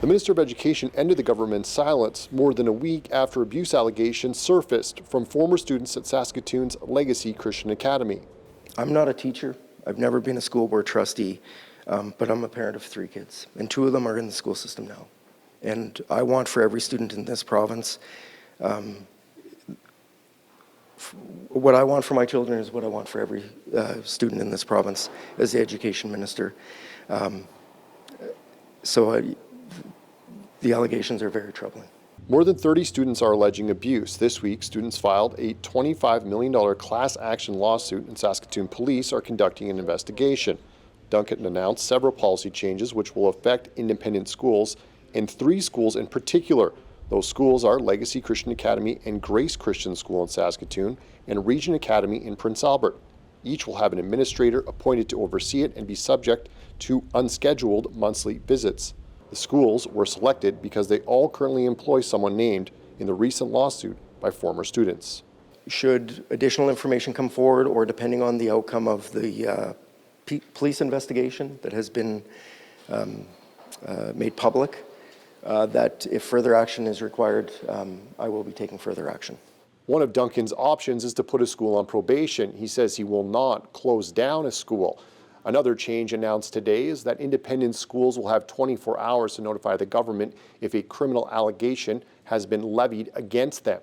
The Minister of Education ended the government's silence more than a week after abuse allegations surfaced from former students at Saskatoon's Legacy Christian Academy. I'm not a teacher. I've never been a school board trustee, but I'm a parent of 3 kids, and 2 of them are in the school system now. And I want for every student in this province, what I want for my children is what I want for every student in this province as the education minister. The allegations are very troubling. More than 30 students are alleging abuse. This week, students filed a $25 million class action lawsuit, and Saskatoon police are conducting an investigation. Duncan announced several policy changes which will affect independent schools, and 3 schools in particular. Those schools are Legacy Christian Academy and Grace Christian School in Saskatoon and Region Academy in Prince Albert. Each will have an administrator appointed to oversee it and be subject to unscheduled monthly visits. The schools were selected because they all currently employ someone named in the recent lawsuit by former students. Should additional information come forward, or depending on the outcome of the police investigation that has been made public, that if further action is required, I will be taking further action. One of Duncan's options is to put a school on probation. He says he will not close down a school. Another change announced today is that independent schools will have 24 hours to notify the government if a criminal allegation has been levied against them.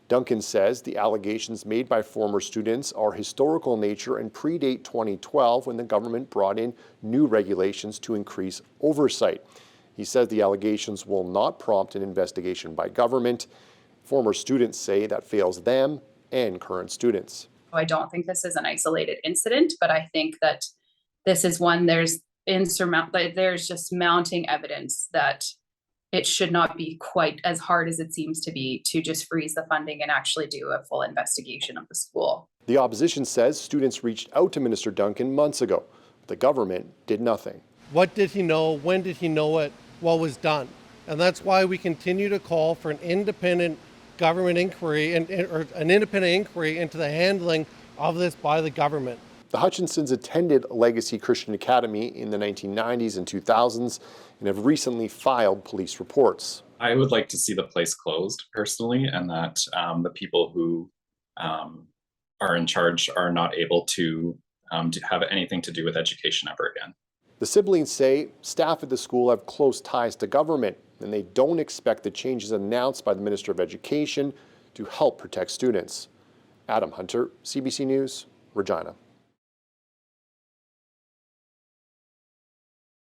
Duncan says the allegations made by former students are historical in nature and predate 2012 when the government brought in new regulations to increase oversight. He says the allegations will not prompt an investigation by government. Former students say that fails them and current students. I don't think this is an isolated incident, but I think that this is one there's just mounting evidence that it should not be quite as hard as it seems to be to just freeze the funding and actually do a full investigation of the school. The opposition says students reached out to Minister Duncan months ago. The government did nothing. What did he know? When did he know it? What was done? And that's why we continue to call for an independent government inquiry or an independent inquiry into the handling of this by the government. The Hutchinsons attended Legacy Christian Academy in the 1990s and 2000s and have recently filed police reports. I would like to see the place closed personally, and that the people who are in charge are not able to have anything to do with education ever again. The siblings say staff at the school have close ties to government, and they don't expect the changes announced by the Minister of Education to help protect students. Adam Hunter, CBC News, Regina.